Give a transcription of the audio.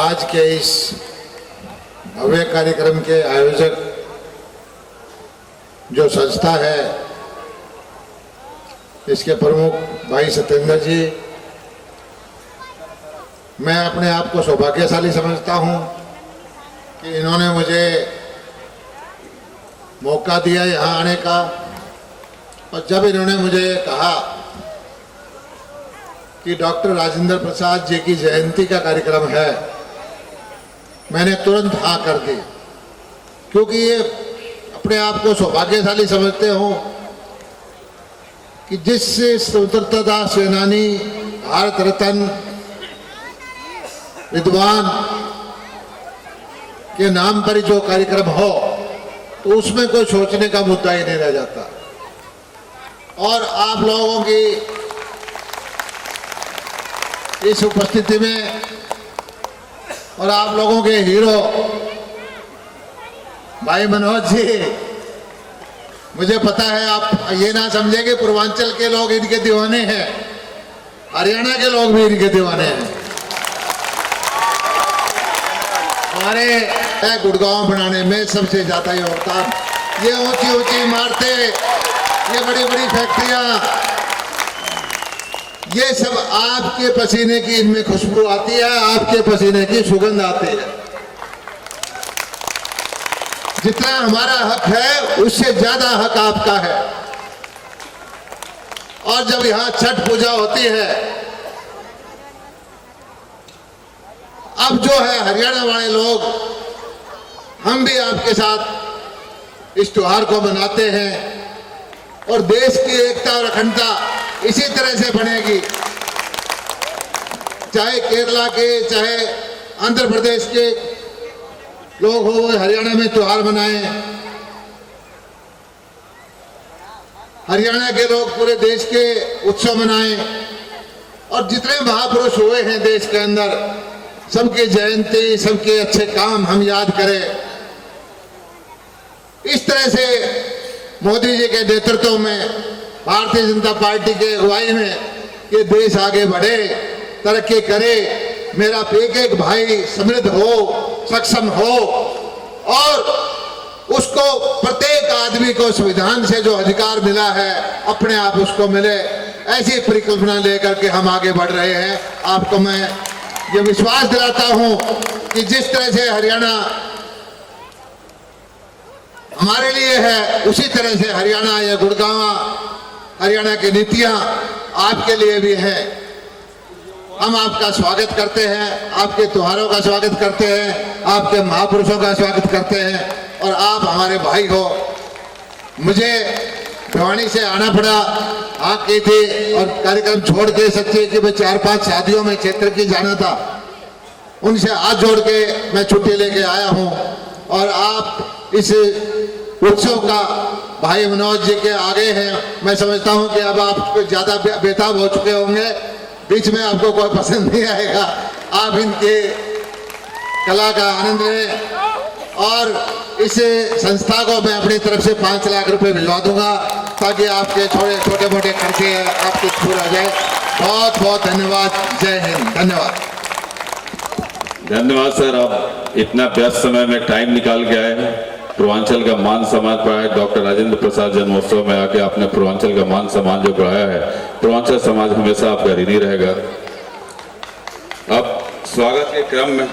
आज के इस भव्य कार्यक्रम के आयोजक जो संस्था है, इसके प्रमुख भाई सत्येंद्र जी, मैं अपने आप को सौभाग्यशाली समझता हूं कि इन्होंने मुझे मौका दिया यहाँ आने का। और जब इन्होंने मुझे कहा कि डॉक्टर राजेंद्र प्रसाद जी की जयंती का कार्यक्रम है, मैंने तुरंत हाँ कर दी, क्योंकि ये अपने आप को सौभाग्यशाली समझते हो कि जिस स्वतंत्रता सेनानी, भारत रत्न, विद्वान के नाम पर जो कार्यक्रम हो तो उसमें कोई सोचने का मुद्दा ही नहीं रह जाता। और आप लोगों की इस उपस्थिति में और आप लोगों के हीरो भाई मनोज जी, मुझे पता है आप ये ना समझे कि पूर्वांचल के लोग इनके दीवाने हैं, हरियाणा के लोग भी इनके दीवाने हैं। हमारे गुड़गांव बनाने में सबसे ज्यादा योगदान, ये ऊंची ऊंची इमारतें, ये बड़ी बड़ी फैक्ट्रियां, ये सब आपके पसीने की इनमें खुशबू आती है, आपके पसीने की सुगंध आती है। जितना हमारा हक है उससे ज्यादा हक आपका है। और जब यहां छठ पूजा होती है, अब जो है हरियाणा वाले लोग, हम भी आपके साथ इस त्योहार को मनाते हैं और देश की एकता और अखंडता इसी तरह से बनेगी। चाहे केरला के, चाहे आंध्र प्रदेश के लोग हो, वो हरियाणा में त्योहार मनाएं, हरियाणा के लोग पूरे देश के उत्सव मनाएं, और जितने महापुरुष हुए हैं देश के अंदर, सबकी जयंती, सबके अच्छे काम हम याद करें। इस तरह से मोदी जी के नेतृत्व में, भारतीय जनता पार्टी के अगुवाई में ये देश आगे बढ़े, तरक्की करे, मेरा एक एक भाई समृद्ध हो, सक्षम हो, और उसको प्रत्येक आदमी को संविधान से जो अधिकार मिला है अपने आप उसको मिले, ऐसी परिकल्पना लेकर के हम आगे बढ़ रहे हैं। आपको मैं ये विश्वास दिलाता हूं कि जिस तरह से हरियाणा हमारे लिए है, उसी तरह से हरियाणा या गुड़गांव, हरियाणा की नीतियां आपके लिए भी है। हम आपका स्वागत करते हैं, आपके त्योहारों का स्वागत करते हैं, आपके महापुरुषों का स्वागत करते हैं, और आप हमारे भाई हो। मुझे भिवानी से आना पड़ा, हाँ की थी, और कार्यक्रम छोड़ के, सच्चे कि मैं 4-5 शादियों में क्षेत्र की जाना था, उनसे हाथ जोड़ के मैं छुट्टी लेके आया हूँ। और आप इस उत्सव का भाई मनोज जी के आगे हैं। मैं समझता हूं कि अब आप ज्यादा बेताब हो चुके होंगे, बीच में आपको कोई पसंद नहीं आएगा। आप इनके कला का आनंद लें, और इस संस्था को मैं अपनी तरफ से 5 लाख रुपए भिजवा दूंगा, ताकि आपके छोटे मोटे खर्चे आपके पूरा हो जाए। बहुत बहुत धन्यवाद। जय हिंद। धन्यवाद। धन्यवाद सर, आप इतना व्यस्त समय में टाइम निकाल के आए हैं। पूर्वांचल का मान सम्मान बढ़ाया, डॉक्टर राजेंद्र प्रसाद जन्मोत्सव में आके आपने पूर्वांचल का मान सम्मान जो बढ़ाया है, पूर्वांचल समाज हमेशा आपका ऋणी रहेगा। अब स्वागत के क्रम में